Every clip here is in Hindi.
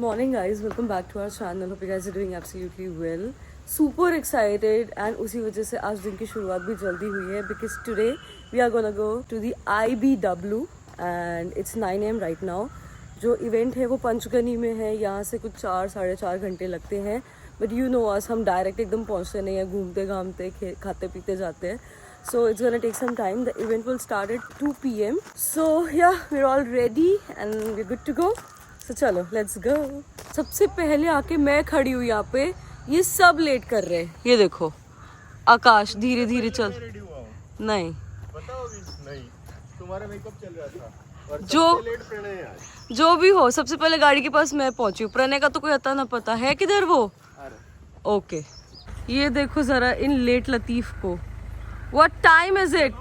morning guys, welcome back to our channel. Hope you guys are doing absolutely well. Super excited and उसी वजह से आज दिन की शुरुआत भी जल्दी हुई है because today we are gonna go to the IBW and it's 9 AM right now. जो इवेंट है वो पंचगनी में है, यहाँ से कुछ 4-4.5 घंटे लगते हैं. बट यू नो अस, हम डायरेक्ट एकदम पहुँचते नहीं हैं, घूमते घामते खाते पीते जाते हैं. So it's gonna take some time. The event will start at 2 PM. So yeah, we're all ready and we're good to go. So चलो, let's go. सबसे पहले आके मैं खड़ी हूँ यहाँ पे, ये सब लेट कर रहे हैं. ये देखो, आकाश धीरे धीरे चल. नहीं नहीं, तुम्हारा मेकअप चल रहा था और जो लेट प्रणय है आज. जो भी हो, सबसे पहले गाड़ी के पास मैं पहुंची हूँ. प्रणय का तो कोई अता ना पता है. किधर वो? ओके, ये देखो जरा इन लेट लतीफ को. What time is it?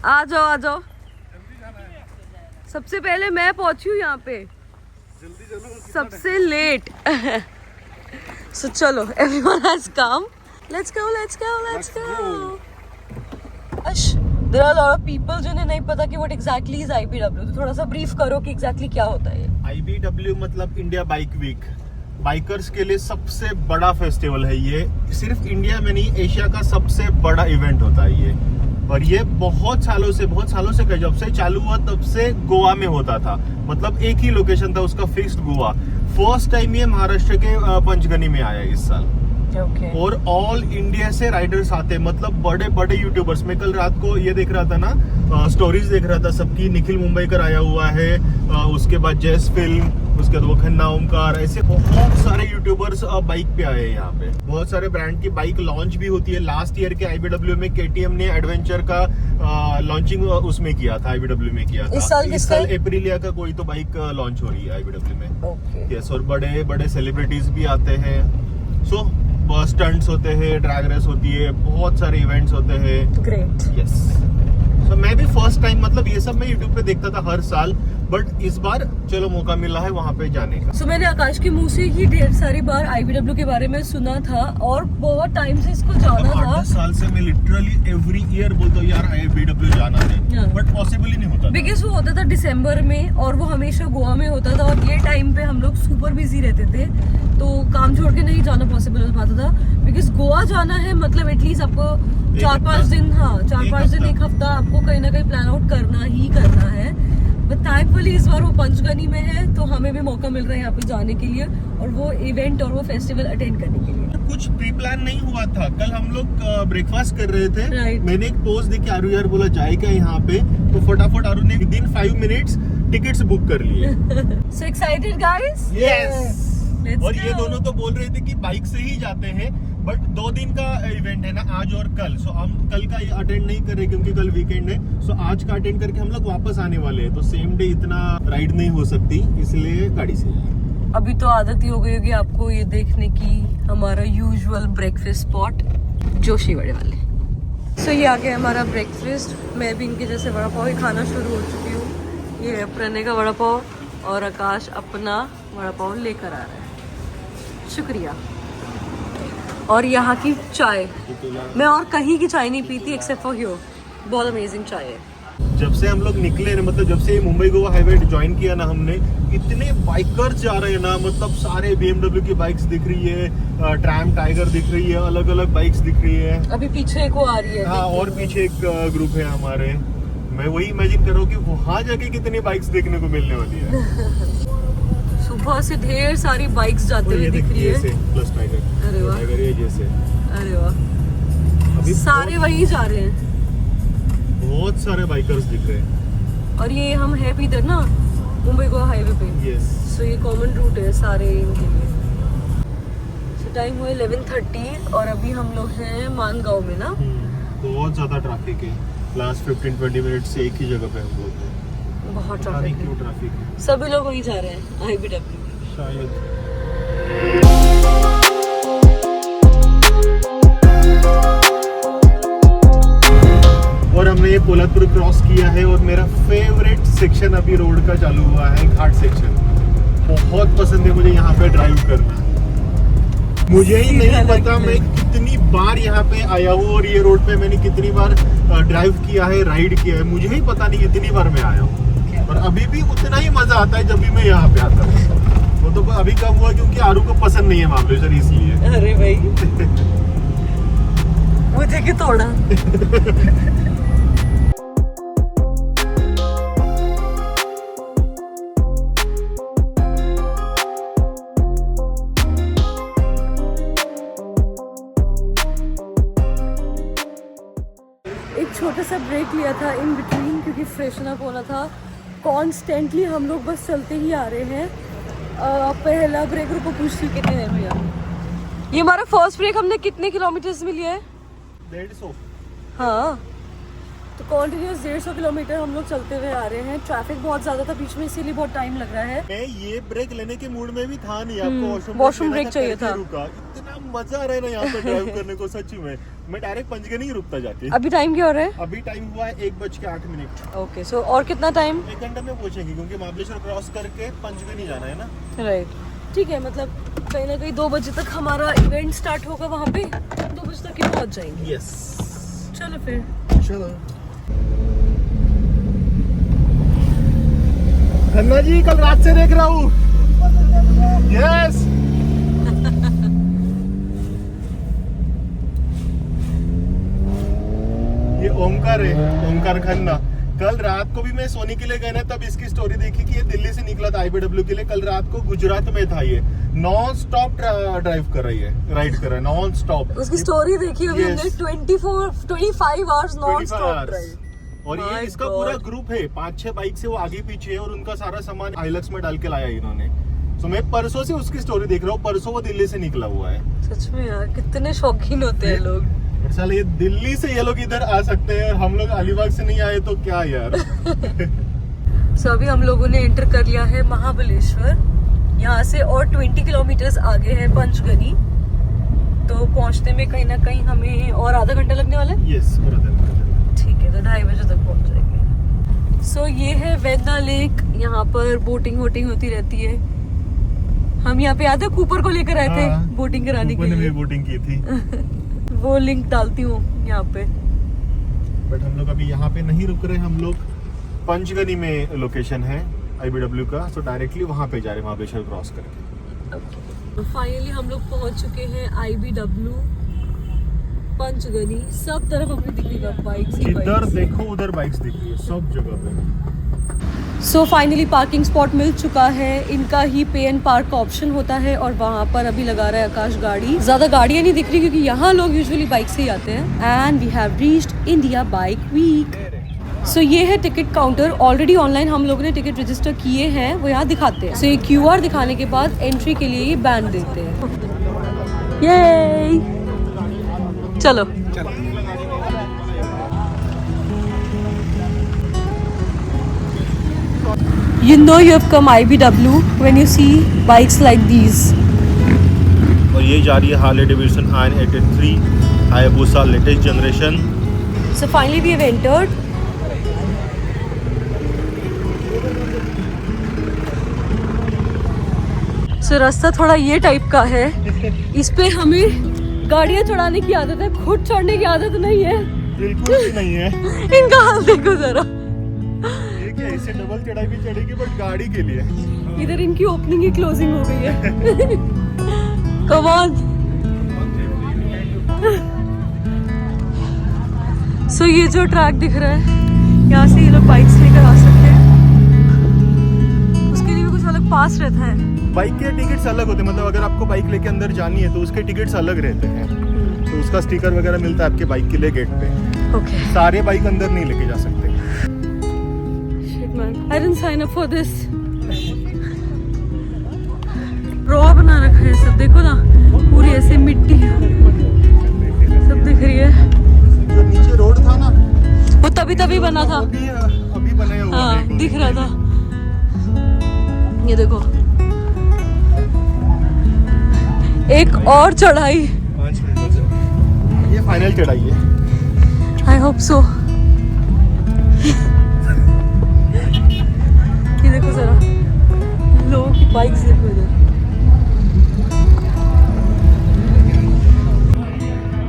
आ जाओ आ जाओ. सबसे पहले मैं पहुंची हूँ यहाँ पे, सबसे लेट. So चलो, everyone has come. Let's go, let's go, let's go. अश, there are a lot of people जिन्हें नहीं पता कि what exactly is IBW. तो थोड़ा सा brief करो कि exactly क्या होता है ये. IBW मतलब इंडिया बाइक वीक. बाइकर्स के लिए सबसे बड़ा फेस्टिवल है ये. सिर्फ इंडिया में नहीं, एशिया का सबसे बड़ा इवेंट होता है ये. और ये बहुत सालों से जब से चालू हुआ तब से गोवा में होता था. मतलब एक ही लोकेशन था उसका, फिक्स्ड गोवा. फर्स्ट टाइम ये महाराष्ट्र के पंचगनी में आया इस साल. और ऑल इंडिया से राइडर्स आते हैं, मतलब बड़े बड़े यूट्यूबर्स. मैं कल रात को ये देख रहा था ना, स्टोरीज देख रहा था सबकी. निखिल मुंबईकर आया हुआ है, उसके बाद जैस फिल्म, उसके बाद वो खन्ना ओमकार, ऐसे बहुत सारे यूट्यूबर्स बाइक पे आए हैं यहाँ पे. बहुत सारे ब्रांड की बाइक लॉन्च भी होती है. लास्ट ईयर के IBW में KTM ने एडवेंचर का लॉन्चिंग उसमें किया था, IBW में किया था. इस साल एप्रिलिया का कोई तो बाइक लॉन्च हो रही है IBW में. यस, और बड़े बड़े सेलिब्रिटीज भी आते हैं. सो स्टंट्स होते हैं, ड्रैग रेस होती है, बहुत सारे इवेंट्स होते हैं. ग्रेट. यस. सो मैं भी फर्स्ट टाइम, मतलब ये सब मैं यूट्यूब पे देखता था हर साल, बट इस बार चलो मौका मिला है वहाँ पे जाने का. सो मैंने आकाश के मुंह से ही ढेर सारी बार IBW के बारे में सुना था और बहुत टाइम से इसको जाना था. 8 साल से मैं लिटरली एवरी ईयर बोलता हूँ यार IBW जाना है, बट पॉसिबल ही नहीं होता. बिकॉज वो होता था दिसंबर में और वो हमेशा गोवा में होता था. और ये टाइम पे हम लोग सुपर बिजी रहते थे, तो काम छोड़ के नहीं जाना पॉसिबल हो पाता था. बिकॉज गोवा जाना है मतलब एटलीस्ट आपको 4-5 दिन, हाँ 4-5 दिन, एक हफ्ता आपको कहीं ना कहीं प्लान आउट करना ही करना है. बट थैंकफुली इस बार वो पंचगनी में है, तो हमें भी मौका मिल रहा है यहाँ पे जाने के लिए और वो इवेंट और वो फेस्टिवल अटेंड करने के लिए. कुछ प्री प्लान नहीं हुआ था. कल हम लोग ब्रेकफास्ट कर रहे थे. Right. मैंने एक पोस्ट देखी, आरू यार बोला जाएगा यहाँ पे, तो फटाफट आरू ने विदिन 5 मिनट्स टिकट्स बुक कर लिए. So excited guys? Yes. Let's और ये go. दोनों तो बोल रहे थे कि बाइक से ही जाते हैं, बट 2 दिन का इवेंट है ना, आज और कल. सो हम कल का अटेंड नहीं कर रहे क्योंकि कल वीकेंड है. सो आज का अटेंड करके हम लोग वापस आने वाले हैं, तो सेम डे इतना राइड नहीं हो सकती, इसलिए गाड़ी से. अभी तो आदत ही हो गई होगी आपको ये देखने की, हमारा यूजुअल ब्रेकफास्ट स्पॉट जोशी वड़े वाले. सो ये आ गया हमारा ब्रेकफास्ट. मैं भी इनके जैसे वड़ा पाव ही खाना शुरू हो चुकी हूँ. ये है प्रणय का वड़ा पाव और आकाश अपना वड़ा पाव लेकर आ रहा है. शुक्रिया. और यहाँ की चाय, मैं और कहीं की चाय नहीं पीती एक्सेप्ट फॉर हियर. बहुत अमेजिंग चाय है. जब से हम लोग निकले ना, मतलब जब से मुंबई गोवा हाईवे ज्वाइन किया ना हमने, इतने बाइकर्स जा रहे हैं ना, मतलब सारे BMW की बाइक्स दिख रही है, ट्रैम टाइगर दिख रही है, अलग अलग बाइक्स दिख रही है. अभी पीछे एक वो आ रही है. हाँ, और पीछे एक ग्रुप है हमारे. मैं वही इमेजिन कर रहा हूँ कि वहाँ जाके कितनी बाइक्स देखने को मिलने वाली है. सुबह से ढेर सारी बाइक्स जाते हुए दिख रही है. Plus tiger. अरे वाह. टाइगर ये जैसे. अरे वाह. अभी सारे वही जा रहे हैं. बहुत सारे बाइकर्स दिख रहे हैं. और ये हम है भी इधर ना मुंबई गोवा हाईवे पे. यस. सो ये कॉमन रूट है सारे इनके लिए. सो टाइम हुआ 11:30 और अभी हम लोग हैं मानगांव में ना. बहुत ज्यादा ट्रैफिक है. लास्ट 15-20 मिनट से एक ही जगह पे हम लोग हैं. बहुत ट्रैफिक है. क्यों ट्रैफिक है? सभी लोग वही जा रहे हैं IBW. शायद. और हमने ये पोलादपुर क्रॉस किया है और मेरा फेवरेट सेक्शन अभी रोड का चालू हुआ है, घाट सेक्शन. बहुत पसंद है मुझे यहाँ पे ड्राइव करना. मुझे ही नहीं पता मैं कितनी बार यहाँ पे आया हूँ और ये रोड पे मैंने कितनी बार ड्राइव किया है, राइड किया है, मुझे ही पता नहीं कितनी बार मैं आया हूँ. और अभी भी उतना ही मजा आता है जब भी मैं यहाँ पे आता हूँ। वो तो अभी कम हुआ क्योंकि आरू को पसंद नहीं है महाबलेश्वर, इसलिए। अरे भाई मुझे क्यों तोड़ा? एक छोटा सा ब्रेक लिया था इन बिटवीन क्योंकि फ्रेशन अप होना था। कॉन्स्टेंटली हम लोग बस चलते ही आ रहे हैं। पहला ब्रेक रुको पूछती कितने देर में यार। ये हमारा फर्स्ट ब्रेक, हमने कितने किलोमीटर्स में लिया है? 150। हाँ, तो कॉन्टिन्यूस 150 किलोमीटर हम लोग चलते हुए आ रहे हैं। ट्रैफिक बहुत ज्यादा था बीच में, इसीलिए बहुत टाइम लग रहा है। मैं ये ब्रेक लेने के मूड में भी था नहीं, आपको वॉशरूम ब्रेक चाहिए था। रुका, इतना मजा आ रहा है ना यहाँ पे ड्राइव करने को, सच्ची में। मैं डायरेक्ट पंचगनी ही रुकता जाके। अभी टाइम क्या हो रहा है? अभी टाइम हुआ है 1:08। ओके, सो और कितना टाइम? 1 घंटे में पहुंचेंगे क्योंकि महाबलेश्वर क्रॉस करके पंचगनी जाना है ना। राइट, ठीक है। मतलब कहीं ना कहीं 2 बजे तक हमारा इवेंट स्टार्ट होगा वहाँ पे, 2 बजे तक ही पहुँच जाएंगे। यस, चलो फिर। चलो। खन्ना जी कल रात से देख रहा हूँ। यस। ये ओमकार है, ओमकार खन्ना। कल रात को भी मैं सोनी के लिए गया ना, तब इसकी स्टोरी देखी कि ये दिल्ली से निकला था IBW के लिए। कल रात को गुजरात में था, ये नॉन स्टॉप ड्राइव कर रही है, राइड कर रहा है नॉन स्टॉप। उसकी स्टोरी देखी होगी हमने। 25 आवर्स नॉन स्टॉप ड्राइव। और ये इसका पूरा ग्रुप है, 5-6 बाइक से वो आगे पीछे है, और उनका सारा सामान आइलक्स में डाल के लाया इन्होंने। तो मैं परसों से उसकी स्टोरी देख रहा हूँ, परसों वो दिल्ली से निकला हुआ है। सच में यार, कितने शौकीन होते हैं लोग। और साले ये दिल्ली से ये लोग इधर आ सकते हैं और हम लोग अलीबाग से नहीं आए तो क्या यार। सो अभी हम लोगों ने एंटर कर लिया है महाबलेश्वर। यहाँ से और 20 किलोमीटर्स आगे है पंचगनी। तो पहुँचने में कहीं ना कहीं हमें और आधा घंटा लगने वाला है। यस, और आधा घंटा। ठीक है, तो 2:30 बजे तक पहुँच जाएंगे। सो ये है वेदना लेक। यहाँ पर बोटिंग वोटिंग होती रहती है। हम यहाँ पे आते कूपर को लेकर आए थे बोटिंग कराने के लिए। बोटिंग की थी। वो लिंक डालती हूँ यहाँ पे। बट हम लोग अभी यहाँ पे नहीं रुक रहे, हम लोग पंचगनी में लोकेशन है IBW का, तो डायरेक्टली वहाँ पे जा रहे हैं महाबलेश्वर क्रॉस करके। फाइनली हम लोग पहुँच चुके हैं IBW पंचगनी। सब तरफ हमें दिखेगा बाइक्स ही इधर बाइक्स। देखो, उधर बाइक्स दिख रही है सब जगह पे। सो फाइनली पार्किंग स्पॉट मिल चुका है। इनका ही पे एंड पार्क का ऑप्शन होता है और वहाँ पर अभी लगा रहा है आकाश गाड़ी। ज्यादा गाड़ियाँ नहीं दिख रही क्योंकि यहाँ लोग यूजुअली बाइक से ही आते हैं। And we have reached India bike week. So ये है टिकट काउंटर। ऑलरेडी ऑनलाइन हम लोगों ने टिकट रजिस्टर किए हैं, वो यहाँ दिखाते हैं। सो ये QR दिखाने के बाद एंट्री के लिए ये बैंड देते हैं। ये चलो You know you have come IBW when you see bikes like these. और ये जा रही है Harley Davidson Iron 83 Hayabusa latest generation. So finally we have entered. So रास्ता थोड़ा ये टाइप का है। इस पे हमें गाड़ियाँ चढ़ाने की आदत है, खुद चढ़ने की आदत नहीं है। बिल्कुल भी नहीं है। इनका हाल देखो जरा। इससे डबल चढ़ाई भी चढ़ेगी बट गाड़ी के लिए। इधर इनकी ओपनिंग ही क्लोजिंग हो गई है। Come on. So ये जो ट्रैक दिख रहा है, यहाँ से ये लोग बाइक्स लेकर आ सकते हैं। उसके लिए भी कुछ अलग पास रहता है। बाइक के टिकट्स अलग होते हैं, मतलब अगर आपको बाइक लेके अंदर जानी है तो उसके टिकट्स अलग रहते हैं। तो उसका स्टिकर वगैरह मिलता है आपके बाइक के लिए गेट पे। Okay. सारे बाइक अंदर नहीं लेके जा सकते। I didn't sign up for this. Raw बना रखा है सब, देखो ना, पूरी ऐसे मिट्टी सब दिख रही है। जो नीचे रोड था ना, वो तभी बना था। अभी बनाया हुआ है। हाँ, दिख रहा था। ये देखो, एक और चढ़ाई। 5 मिनट। ये फाइनल चढ़ाई है। I hope so. ये देखो जरा, लोगों की बाइक्स देखो इधर।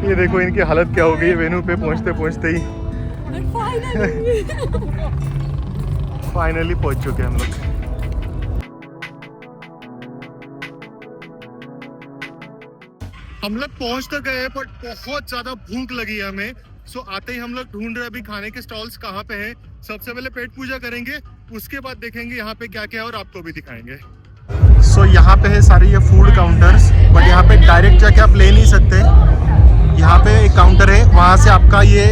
ये देखो इनकी हालत क्या हो गई वेन्यू पे पहुंचते पहुंचते ही। फाइनली पहुंच चुके हैं हम लोग। हम लोग पहुंच तो गए बट बहुत ज्यादा भूख लगी है हमें। सो आते ही हम लोग ढूंढ रहे अभी खाने के स्टॉल्स कहाँ पे हैं। सबसे पहले पेट पूजा करेंगे, उसके बाद देखेंगे यहाँ पे क्या क्या है और आपको भी दिखाएंगे। सो यहाँ पे है सारे ये फूड काउंटर्स, बट यहाँ पे डायरेक्ट जाके आप ले नहीं सकते। यहाँ पे एक काउंटर है, वहाँ से आपका ये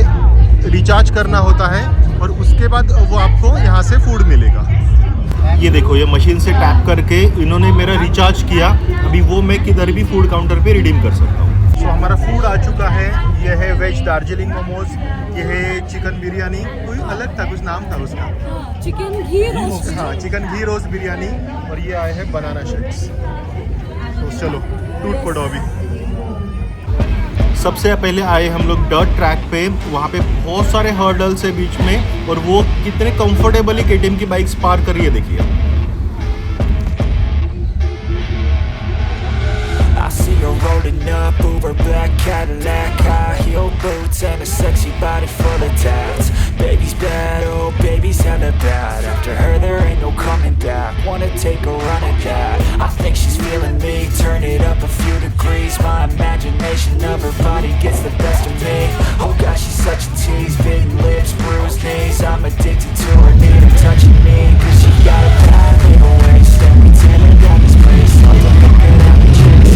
रिचार्ज करना होता है और उसके बाद वो आपको यहाँ से फूड मिलेगा। ये देखो, ये मशीन से टैप करके इन्होंने मेरा रिचार्ज किया। अभी वो मैं किधर भी फूड काउंटर पे रिडीम कर सकता हूँ। सो हमारा फूड आ चुका है। ये है वेज दार्जिलिंग मोमोज, ये है चिकन बिरयानी, कोई अलग था, कुछ नाम था उसका, चिकन घी रोस्ट। हाँ, चिकन घी रोस्ट बिरयानी। और ये आए हैं बनाना शेक्स। तो चलो टूट पड़ो अभी। सबसे पहले आए हम लोग डर्ट ट्रैक पे। वहाँ पे बहुत सारे हर्डल्स है बीच में और वो कितने कंफर्टेबली केटीएम की बाइक्स पार कर रही है, देखिए। See her rolling up, Uber black Cadillac, high heel boots and a sexy body full of tats. Baby's bad, oh baby's hella bad. After her there ain't no coming back. Wanna take a run at that? I think she's feeling me. Turn it up a few degrees. My imagination of her body gets the best of me. Oh gosh, she's such a tease. Bitten lips, bruised knees. I'm addicted to her, need her touching me. 'Cause she got a bad little waist. And we tell her got this place. Something looking at me, chicks.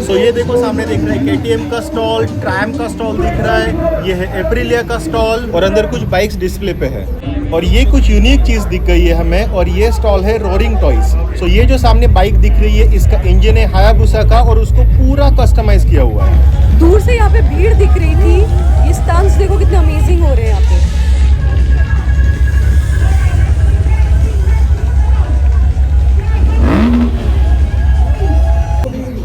सो ये देखो, सामने दिख रहा है केटीएम का स्टॉल, ट्रैम का स्टॉल दिख रहा है, ये है एप्रिलिया का स्टॉल और अंदर कुछ बाइक्स डिस्प्ले पे है। और ये कुछ यूनिक चीज दिख गई है हमें, और ये स्टॉल है रोरिंग टॉयज। सो ये जो सामने बाइक दिख रही है, इसका इंजन है हायाबुसा का और उसको पूरा कस्टमाइज किया हुआ है। दूर से यहाँ पे भीड़ दिख रही थी। ये स्टंट्स देखो कितने अमेजिंग हो रहे हैं यहाँ पे।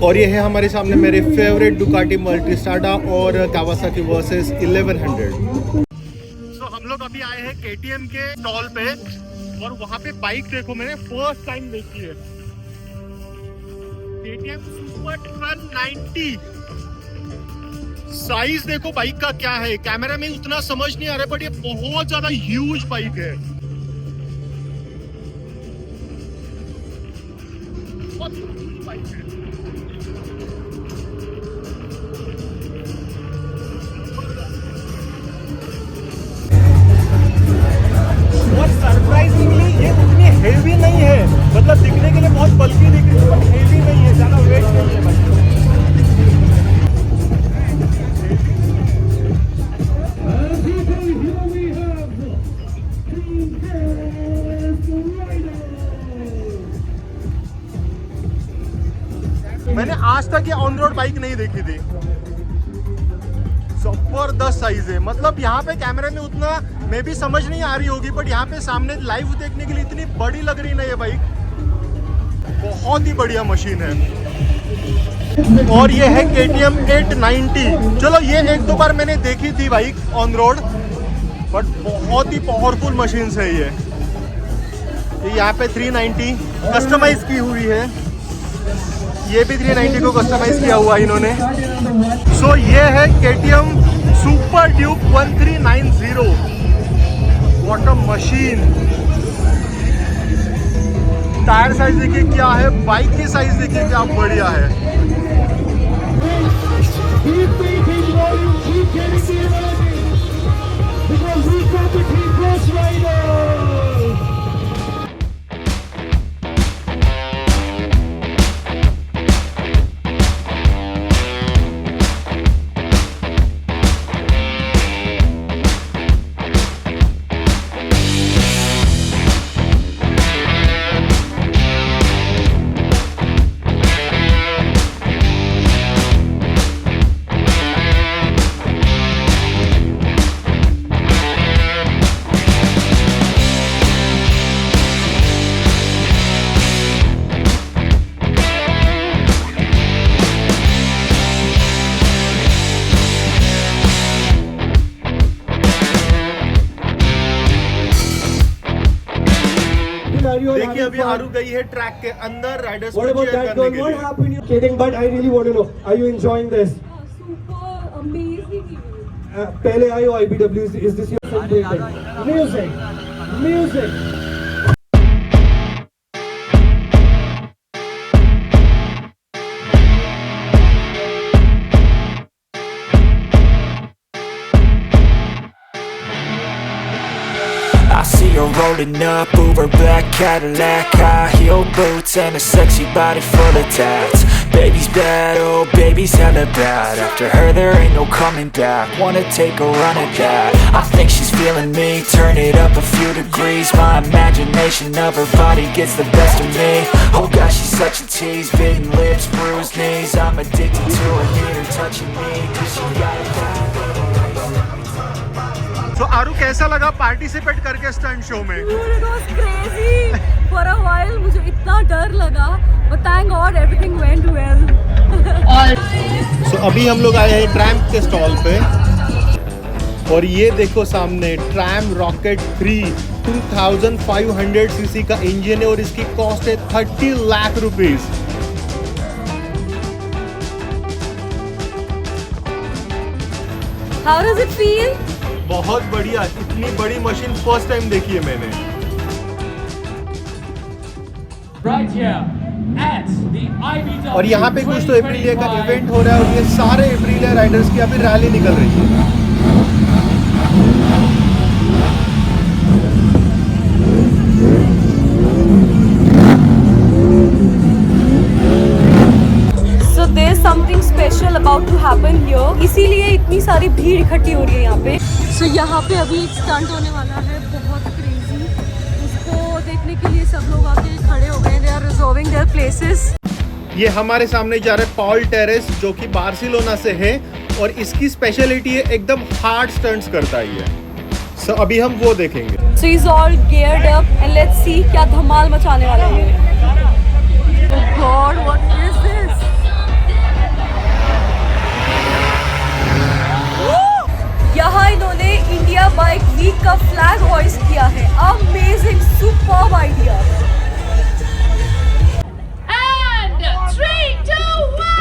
और ये है हमारे सामने मेरे फेवरेट डुकाटी मल्टीस्ट्राडा और कावासाकी वर्सेस 1100। सो हम लोग अभी आए हैं केटीएम के स्टॉल पे और वहाँ पे बाइक देखो, मैंने फर्स्ट टाइम देखी है केटीएम सुपर 1290। साइज देखो बाइक का क्या है, कैमरा में उतना समझ नहीं आ रहा, बट ये बहुत ज्यादा ह्यूज बाइक है। बहुत ह्यूज बाइक है। और सरप्राइजिंगली ये उतनी हेवी नहीं है, मतलब दिखने के लिए बहुत बल्कि दिख रही है, बट हेवी नहीं है, ज्यादा वेट नहीं है बाइक। मैंने आज तक ये ऑन रोड बाइक नहीं देखी थी। जबरदस्त साइज है, मतलब यहाँ पे कैमरे में उतना मे भी समझ नहीं आ रही होगी, बट यहाँ पे सामने लाइव देखने के लिए इतनी बड़ी लग रही ना ये बाइक। बहुत ही बढ़िया मशीन है। और ये है KTM 890। चलो ये एक दो बार मैंने देखी थी बाइक ऑन रोड, बट बहुत ही पावरफुल मशीन है ये। यहाँ पे 390 कस्टमाइज की हुई है, ये भी 390 को कस्टमाइज किया हुआ है इन्होंने। सो ये है KTM super Duke 1390। What a machine. Tyre size देखिए क्या है, बाइक की साइज देखिए क्या बढ़िया है। देखिए अभी आरू गई है ट्रैक के अंदर, राइडर्स को चीयर करने के लिए। Kidding, but I really want to know, are you enjoying this? Super amazing event. पहले आए हो IBW, is this your favorite? Music. I see her rolling up, Uber black Cadillac, high heel boots and a sexy body full of tats. Baby's bad, oh baby's hella bad. After her there ain't no coming back. Wanna take a run at that. I think she's feeling me, turn it up a few degrees. My imagination of her body gets the best of me. Oh gosh, she's such a tease, bitten lips, bruised knees. I'm addicted to her, need her touching me, 'cause she got it bad. तो आरू कैसा लगा पार्टिसिपेट करके स्टंट शो में? Dude, it was crazy. For a while मुझे इतना डर लगा, but thank God everything went well. तो अभी हम लोग आए हैं ट्रैम के स्टॉल पे और ये देखो सामने ट्रैम रॉकेट 3 2500 सीसी का इंजन है और इसकी कॉस्ट है 30 lakh rupees. How does it feel? बहुत बढ़िया, इतनी बड़ी मशीन फर्स्ट टाइम देखी है मैंने। Right here at the IBW और यहाँ पे कुछ तो एप्रिलिया का इवेंट हो रहा है और ये सारे एप्रिलिया राइडर्स की अभी रैली निकल रही है। So there's something special about to happen here. इसीलिए इतनी सारी भीड़ इकट्ठी हो रही है यहाँ पे। So यहाँ पे अभी एक स्टंट होने वाला है बहुत क्रेजी। उसको देखने के लिए सब लोग आके खड़े हो गए हैं। They are reserving their places. ये हमारे सामने जा रहे पॉल टेरेस जो कि बार्सिलोना से है और इसकी स्पेशलिटी है एकदम हार्ड स्टंट्स करता ही है। So अभी हम वो देखेंगे। So he's all geared up and let's see क्या धमाल मचाने वाला है। Oh God, what is this? यहाँ इन्होंने इंडिया बाइक वीक का फ्लैग होइस्ट किया है। Amazing, superb idea. And 3, 2, 1.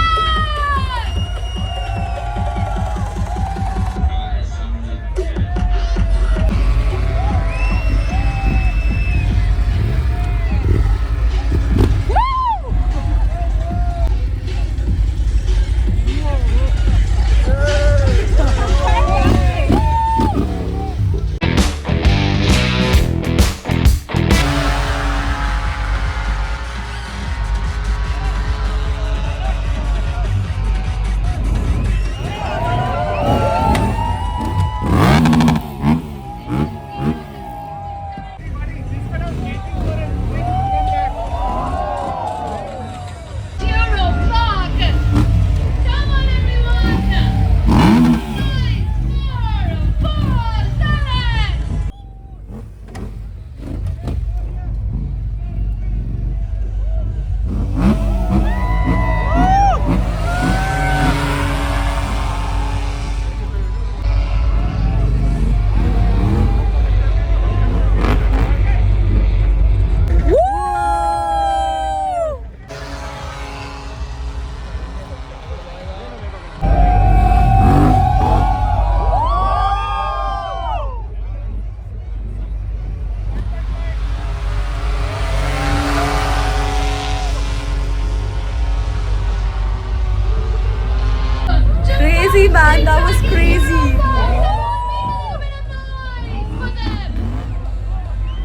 Crazy man, that was crazy.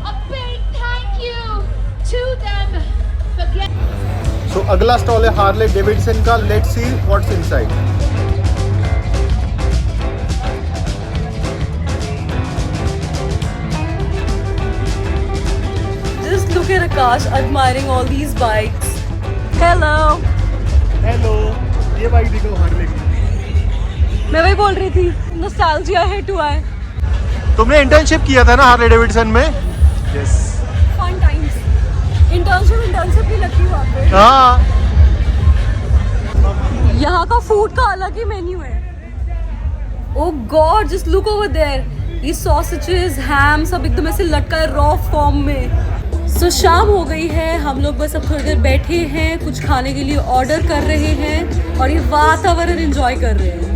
A big thank you to them for getting. So अगला स्टॉल है हार्ले डेविडसन का। Let's see what's inside. Just look at Akash admiring all these bikes. Hello. Hello, ये बाइक देखो हार्ले की। मैं वही बोल रही थी, नॉस्टैल्जिया है टू आई। तुमने इंटर्नशिप किया था ना हार्ले डेविडसन में? यस। Fun times. इंटर्नशिप भी लगती वहाँ पे। हाँ। यहाँ का फूड का अलग ही मेन्यू है। Oh God, just look over there. ये sausages, ham सब एकदम ऐसे लटका है रॉ फॉर्म में। So शाम हो गई है, हम लोग बस अब थोड़ी देर बैठे हैं, कुछ खाने के लिए ऑर्डर कर रहे हैं और ये वातावरण एंजॉय कर रहे हैं।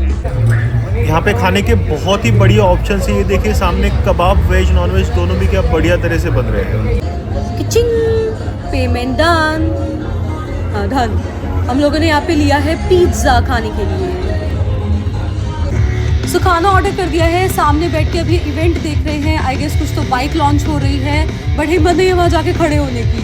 यहाँ पे खाने के बहुत ही बढ़िया ऑप्शन है। ये देखिए सामने कबाब, वेज नॉन वेज दोनों भी क्या बढ़िया तरह से बन रहे हैं। किचिंग पेमेंट डन। हाँ डन। हम लोगों ने यहाँ पे लिया है पिज्ज़ा खाने के लिए। सो खाना ऑर्डर कर दिया है। सामने बैठ के अभी इवेंट देख रहे हैं। आई गेस कुछ तो बाइक लॉन्च हो रही है, बट हिम्मत नहीं है वहाँ जाके खड़े होने की।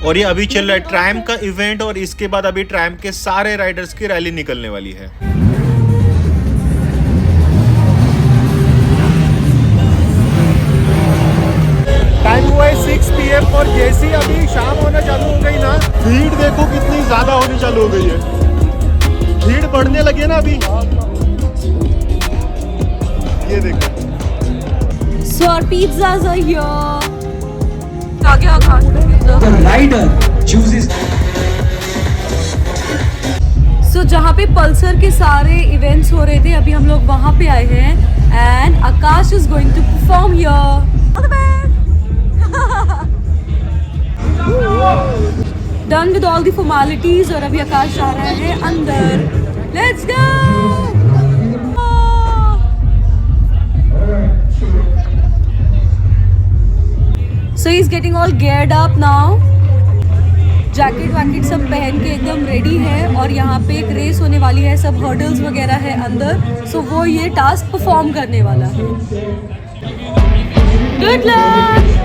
और ये अभी चल रहा है ट्रायम्फ का इवेंट, और इसके बाद अभी ट्रायम्फ के सारे राइडर्स की रैली निकलने वाली है। टाइम हुआ है 6 PM और जैसी अभी शाम होना चालू हो गई ना, भीड़ देखो कितनी ज्यादा होनी चालू हो गई है। भीड़ बढ़ने लगी है ना अभी, ये देखो। So our pizzas are here. आगे खा The rider chooses. So जहाँ पे पल्सर के सारे इवेंट्स हो रहे थे, अभी हम लोग वहाँ पे आए हैं and Akash is going to perform here. All the best. Done with all the formalities और अभी आकाश जा रहा है अंदर. Let's go. So he's getting all geared up now. Jacket वैकेट सब पहन के एकदम रेडी है, और यहाँ पे एक रेस होने वाली है, सब हर्डल्स वगैरह है अंदर। सो वो ये टास्क परफॉर्म करने वाला है। Good luck.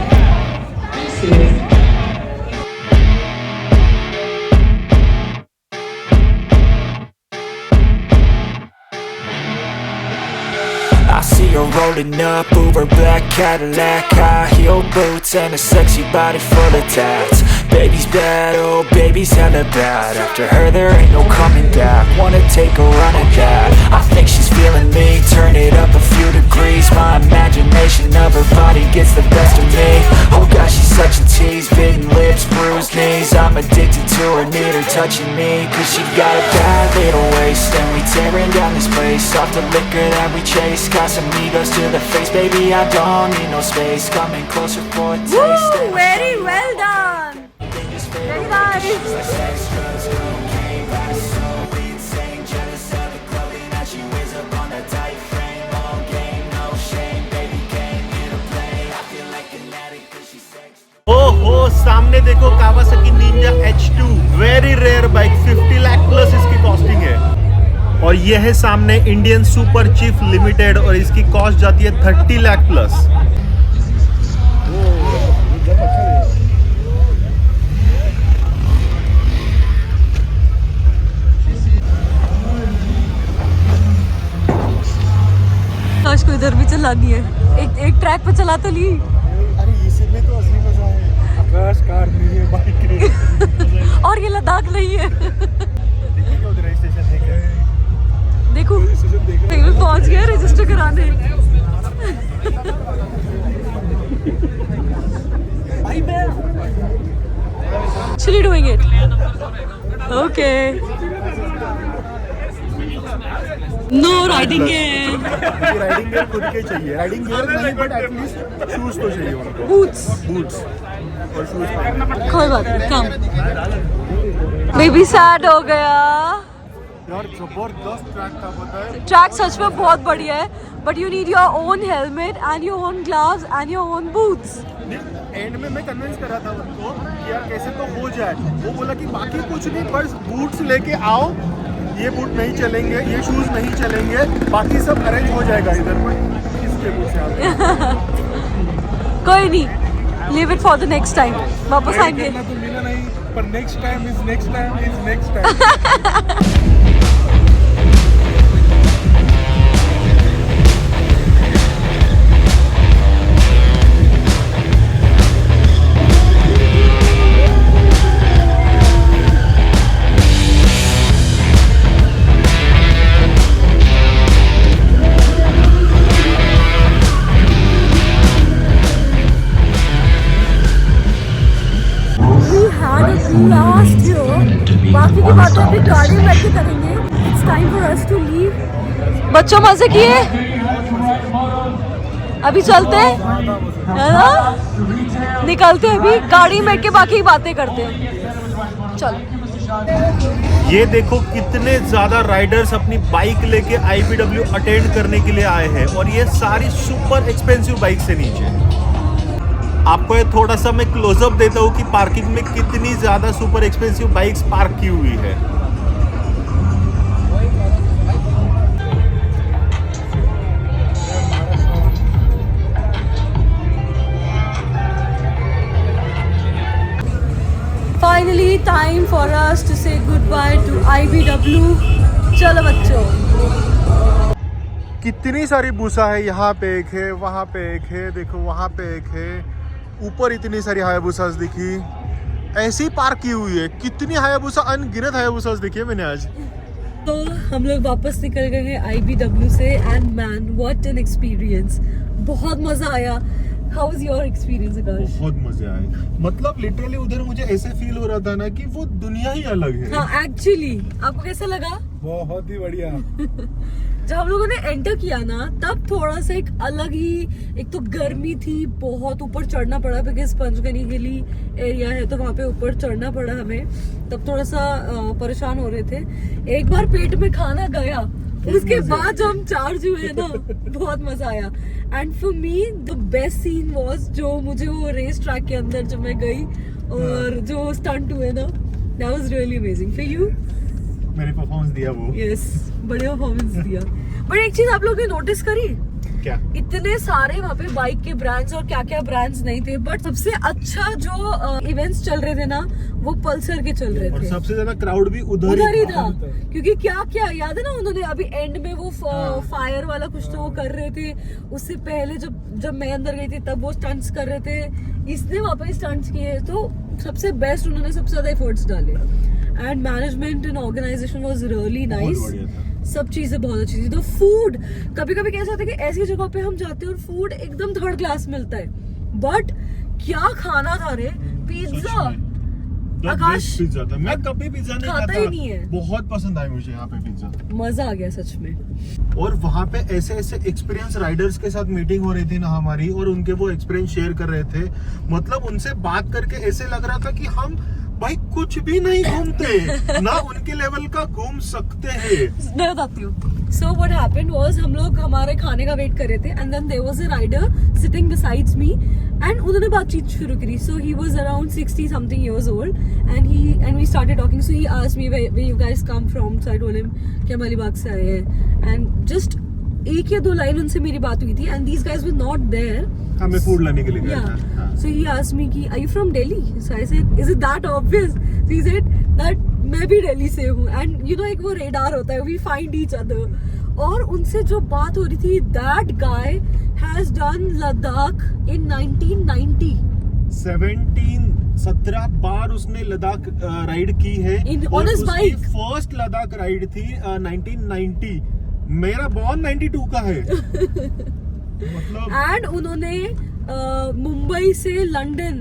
I see her rolling up, Uber black Cadillac, high heel boots and a sexy body full of tats. Baby's bad, oh baby's hella bad. After her there ain't no coming back. Wanna take a run at that? I think she's feeling me. Turn it up a few degrees. My imagination of her body gets the best of me. Oh gosh, she's such a tease. Bitten lips, bruised knees. I'm addicted to her, need her touching me. Cause she got a bad little waist, and we tearing down this place. Off the liquor that we chase. Got some egos to the face, baby, I don't need no space. Coming closer for a taste. Woo, very well done. Very nice. ओहो, सामने देखो Kawasaki Ninja H2, very rare bike, 50 lakh plus इसकी कॉस्टिंग है। और ये है सामने इंडियन सुपर चीफ लिमिटेड, और इसकी कॉस्ट जाती है 30 लाख प्लस। आकाश को इधर भी चलानी है, एक ट्रैक पे चला तो ली। अरे इसी में तो असली मजा है। आकाश कार नहीं है, बाइक है। और ये लद्दाख नहीं है। देखिए उधर रजिस्ट्रेशन है क्या? देखो पेमेंट पहुंच गया रजिस्टर कराने। Actually doing it. Okay. No riding gear. Riding gear खुद के चाहिए। राइडिंग गियर नहीं, बट एटलीस्ट शूज तो चाहिए उनको। Boots. बूट्स और शूज। कोई बात नहीं, कम। बेबी सैड हो गया। यार जबरदस्त ट्रैक था, पता है। ट्रैक सच में बहुत बढ़िया है, but you need your own helmet and your own gloves and your own boots. And में मैं कन्विंस करा था उनको कि यार कैसे तो हो जाए। वो बोला कि बाकी कुछ नहीं, बस बूट्स लेके आओ, ये बूट नहीं चलेंगे, ये शूज नहीं चलेंगे, बाकी सब अरेंज हो जाएगा इधर पर। इसके बूट से कोई नहीं, leave it for the next time, वापस आएंगे। तो मिला नहीं, पर next time is next time is next time. Last year बाकी की बातें अभी गाड़ी में बैठ के करेंगे। It's time for us to leave. बच्चों मजे किए? अभी चलते हैं, है ना, निकलते हैं, अभी गाड़ी में बैठ के बाकी बातें करते हैं। चलो, ये देखो कितने ज्यादा राइडर्स अपनी बाइक लेके IBW अटेंड करने के लिए आए हैं, और ये सारी सुपर एक्सपेंसिव बाइक से नीचे। आपको ये थोड़ा सा मैं क्लोजअप देता हूँ कि पार्किंग में कितनी ज्यादा सुपर एक्सपेंसिव बाइक्स पार्क की हुई है। Finally time for us to say goodbye to IBW। चलो बच्चों, कितनी सारी भूसा है, यहाँ पे एक है, वहाँ पे एक है, देखो वहाँ पे एक है, ऊपर इतनी सारी हायाबुसास दिखी, ऐसी पार्क की हुई है। कितनी हायाबुसा, अनगिनत हायाबुसास दिखी है मैंने आज। तो हम लोग वापस निकल गए हैं IBW से, and man what an experience, बहुत मजा आया। हाउ वाज योर एक्सपीरियंस आकाश? बहुत मजे आए, मतलब लिटरली उधर मुझे ऐसे फील हो रहा था ना कि वो दुनिया ही अलग है। हाँ एक्चुअली, आपको कैसा लगा? बहुत ही बढ़िया। जब हम लोगों ने एंटर किया ना, तब थोड़ा सा एक अलग ही, एक तो गर्मी थी, बहुत ऊपर चढ़ना पड़ा, बिकॉज पंचगनी हिली एरिया है तो वहाँ पे ऊपर चढ़ना पड़ा हमें, तब थोड़ा सा परेशान हो रहे थे। एक बार पेट में खाना गया, उसके बाद जो हम चार्ज हुए ना, बहुत मजा आया। And for me the best scene was, जो मुझे वो रेस ट्रैक के अंदर जब मैं गई और जो स्टंट हुए ना, that was really amazing. For you? मैंने परफॉर्मेंस दिया वो। यस, बढ़िया परफॉर्मेंस दिया। बट एक चीज आप लोगों ने नोटिस करी? क्या? इतने सारे वहाँ पे बाइक के ब्रांड्स और क्या क्या ब्रांड्स नहीं थे, बट सबसे अच्छा जो इवेंट्स चल रहे थे ना, वो पल्सर के चल रहे और थे। सबसे ज्यादा क्राउड भी उधर ही था, क्योंकि क्या क्या याद है ना, उन्होंने अभी एंड में वो फायर वाला कुछ तो वो कर रहे थे। उससे पहले जब मैं अंदर गई थी तब वो स्टंट्स कर रहे थे, इसने वहाँ पे स्टंट्स किए, तो सबसे बेस्ट उन्होंने सबसे ज्यादा एफर्ट्स डाले। And management and organisation was really nice, सब चीजें बहुत अच्छी थी। तो फूड, कभी कभी कैसा होता है कि ऐसी जगह पे हम जाते हैं और फूड एकदम थर्ड क्लास मिलता है, बट क्या खाना था रे, पिज्जा। आकाश पिज्जा था, मैं कभी पिज्जा नहीं खाता ही नहीं है। बहुत पसंद आया मुझे यहाँ पे पिज्जा, मजा आ गया सच में। और वहाँ पे ऐसे ऐसे एक्सपीरियंस राइडर्स के साथ मीटिंग हो रही थी ना हमारी, और उनके वो एक्सपीरियंस शेयर कर रहे थे। मतलब उनसे बात करके ऐसे लग रहा था कि हम भाई कुछ भी नहीं घूमते ना उनके लेवल का घूम सकते हैं। मैं बताती हूँ। सो व्हाट हैपेंड वाज, हम लोग हमारे खाने का वेट कर रहे थे, and then there was a rider sitting besides me, and उन्होंने बातचीत शुरू करी। So he was around 60 something years old, and we started talking. So he asked me where you guys come from. So I told him कि हम अलीबाग से आए हैं, एंड जस्ट एक या दो लाइन उनसे मेरी बात हुई थी, and these guys were not there. हमें फूड लाने के लिए गया था। So he asked me कि are you from Delhi? So I said, is it that obvious? So he said that मैं भी दिल्ली से हूँ, and you know एक वो रेडार होता है, we find each other। और उनसे जो बात हो रही थी, that guy has done Ladakh in 1990। 17 बार उसने लद्दाख राइड की है, on his bike। First Ladakh ride थी 1990। मेरा बॉर्न 92 का है। मतलब एंड उन्होंने मुंबई से लंदन,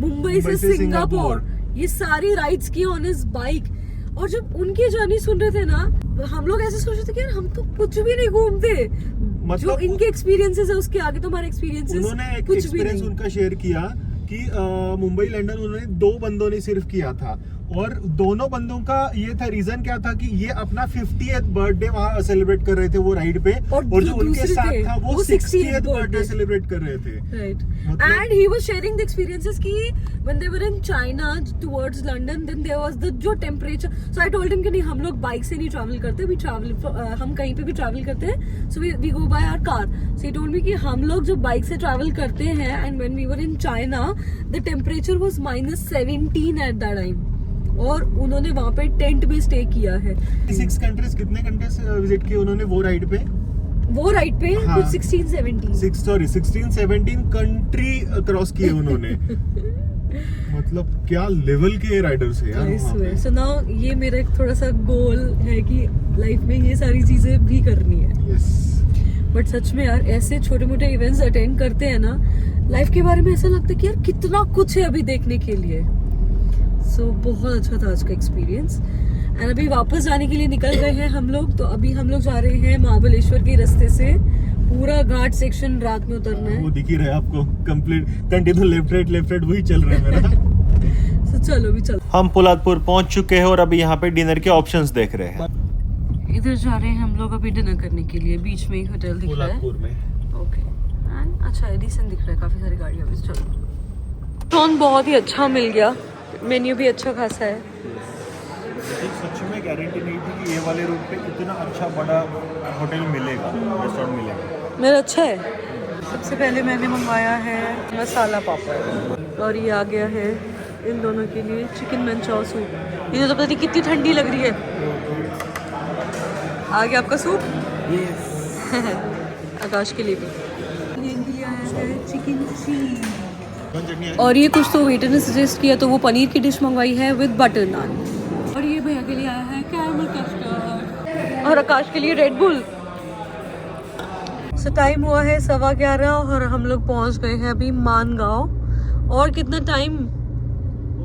मुंबई से सिंगापुर, ये सारी राइड्स की ऑन हिज बाइक। और जब उनकी जर्नी सुन रहे थे ना, हम लोग ऐसे सोच रहे थे कि यार हम तो कुछ भी नहीं घूमते, मतलब जो इनके एक्सपीरियंसेस है उसके आगे तो हमारे एक्सपीरियंसेस उन्होंने एक कुछ भी एक्सपीरियंस नहीं। उनका शेयर किया कि मुंबई लंदन उन्होंने 2 बंदों ने सिर्फ किया था, और दोनों बंदों का ये था, रीजन क्या था कि ये अपना 50th बर्थडे वहाँ सेलिब्रेट कर रहे थे वो राइड पे, और जो उनके साथ था वो 60th बर्थडे सेलिब्रेट कर रहे थे। Right. And he was sharing the experiences कि when they were in China towards London, then there was the जो temperature. So I told him कि नहीं, हम लोग बाइक से नहीं ट्रैवल करते, we travel हम कहीं पे भी ट्रैवल करते हैं, so we go by our car. So he told me कि हम लोग जब बाइक से ट्रैवल करते हैं, and when we were in China, the temperature was -17 at that time. और उन्होंने वहाँ पे टेंट भी स्टे किया है। 6 कंट्रीज, कितने कंट्रीज विजिट किए उन्होंने वो राइड पे? हाँ। कुछ 16-17 कंट्री क्रॉस किए उन्होंने। मतलब क्या लेवल के राइडर्स है यार वहाँ पे। So now ये मेरा एक थोड़ा सा गोल है कि लाइफ में ये सारी चीजें भी करनी है। Yes. बट सच में यार, ऐसे छोटे मोटे इवेंट्स अटेंड करते हैं ना, लाइफ के बारे में ऐसा लगता है कि यार कितना कुछ है अभी देखने के लिए। सो बहुत अच्छा था आज का एक्सपीरियंस। एंड अभी वापस जाने के लिए निकल गए हैं हम लोग। तो अभी हम लोग जा रहे हैं महाबलेश्वर के रास्ते से पूरा घाट सेक्शन रात में उतरना है। वो दिख ही रहा है आपको, कंप्लीट कंटिन्यू लेफ्ट राइट वही चल रहा है मेरा। तो चलो भी चलो। हम पोलादपुर पहुंच चुके हैं और अभी यहाँ पे डिनर के ऑप्शंस देख रहे हैं। इधर जा रहे हैं हम लोग अभी डिनर करने के लिए। बीच में एक होटल दिख रहा है। पोलादपुर में। ओके एंड अच्छा है, डिसेंट दिख रहा है, काफी सारी गाड़ियां भी। चलो टोन बहुत ही अच्छा मिल गया, मेन्यू भी अच्छा खासा है। सच में गारंटी नहीं थी कि ये वाले रूट पे इतना अच्छा बड़ा होटल मिलेगा, रेस्टोरेंट मिलेगा। मेरा अच्छा है। सबसे पहले मैंने मंगवाया है मसाला पापड़ और ये आ गया है इन दोनों के लिए चिकन मंचाओ सूप। ये तो पता नहीं कितनी ठंडी लग रही है। आ गया आपका सूप। आकाश के लिए भी ये लिया है चिकन चीज। और ये कुछ तो वेटर ने सजेस्ट किया तो वो पनीर की डिश मंगवाई है विद बटर नान। और ये भैया के लिए आया है कैरमल कस्टर्ड और आकाश के लिए रेड बुल। सो टाइम हुआ है 11:15 और हम लोग पहुंच गए हैं अभी मानगांव। और कितना टाइम?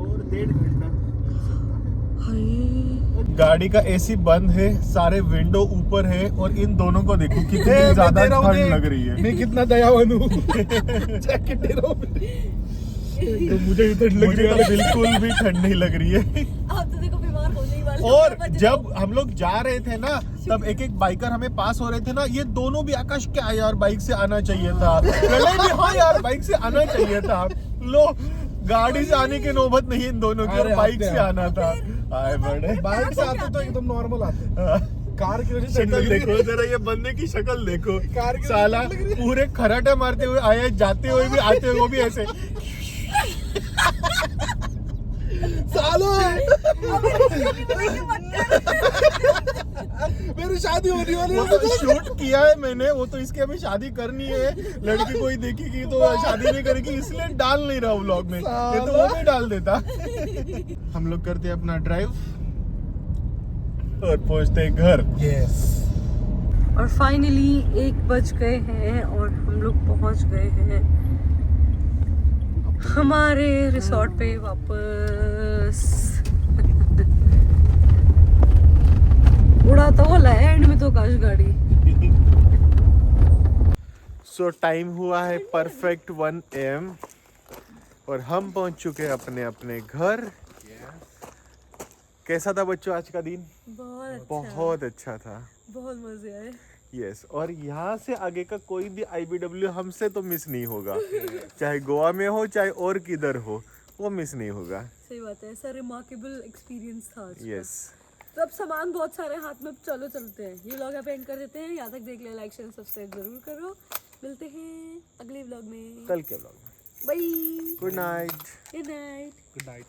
और 1.5 घंटा। गाड़ी का एसी बंद है, सारे विंडो ऊपर है और इन दोनों को देखो कितनी ज्यादा ठंड लग रही है। मैं कितना दयावान हूँ। जैकेट दे रहा हूँ। तो मुझे ठंड लग रही है, बिल्कुल भी ठंड नहीं लग रही है। आप तो देखो बीमार होने ही वाले। और जब हम लोग जा रहे थे ना, तब एक एक बाइकर हमें पास हो रहे थे ना, ये दोनों भी आकाश क्या यार बाइक से आना चाहिए था। हाँ यार बाइक से आना चाहिए था। लो गाड़ी से आने की नौबत नहीं इन दोनों की, और बाइक से आना था। आए बड़े बाइक से आते तो एकदम नॉर्मल आते। कार की वजह से शक्ल देखो जरा, ये बंदे की शक्ल देखो। कार की साला पूरे खराटे मारते हुए आए, जाते हुए भी आते हुए वो भी ऐसे। मेरी शादी होने वाली वो तो शूट किया है मैंने, वो तो इसकी अभी शादी करनी है। लड़की कोई देखेगी तो शादी नहीं करेगी, इसलिए डाल नहीं रहा व्लॉग में, ये तो वो भी डाल देता। हम लोग करते हैं अपना ड्राइव और पहुंचते हैं घर। यस। और फाइनली 1 बज गए हैं और हम लोग पहुंच गए हैं हमारे रिसोर्ट पे वापस। उड़ाता हुआ लाया एंड में तो आकाश गाड़ी। सो टाइम हुआ है परफेक्ट 1 AM और हम पहुंच चुके हैं अपने अपने घर। कैसा था बच्चों आज का दिन? बहुत अच्छा था, बहुत मजे आए। यस। और यहाँ से आगे का कोई भी IBW हमसे तो मिस नहीं होगा। चाहे गोवा में हो चाहे और किधर हो, वो मिस नहीं होगा। सही बात है, ऐसा रिमार्केबल एक्सपीरियंस था आज का। यस। तो अब सामान बहुत सारे हाथ में, चलो चलते हैं। ये व्लॉग यहाँ पे एंड कर देते हैं। यहाँ तक देख लिया, लाइक शेयर सब्सक्राइब जरूर करो। मिलते हैं अगले व्लॉग में, कल के व्लॉग में। Bye, good night. Good night. Good night.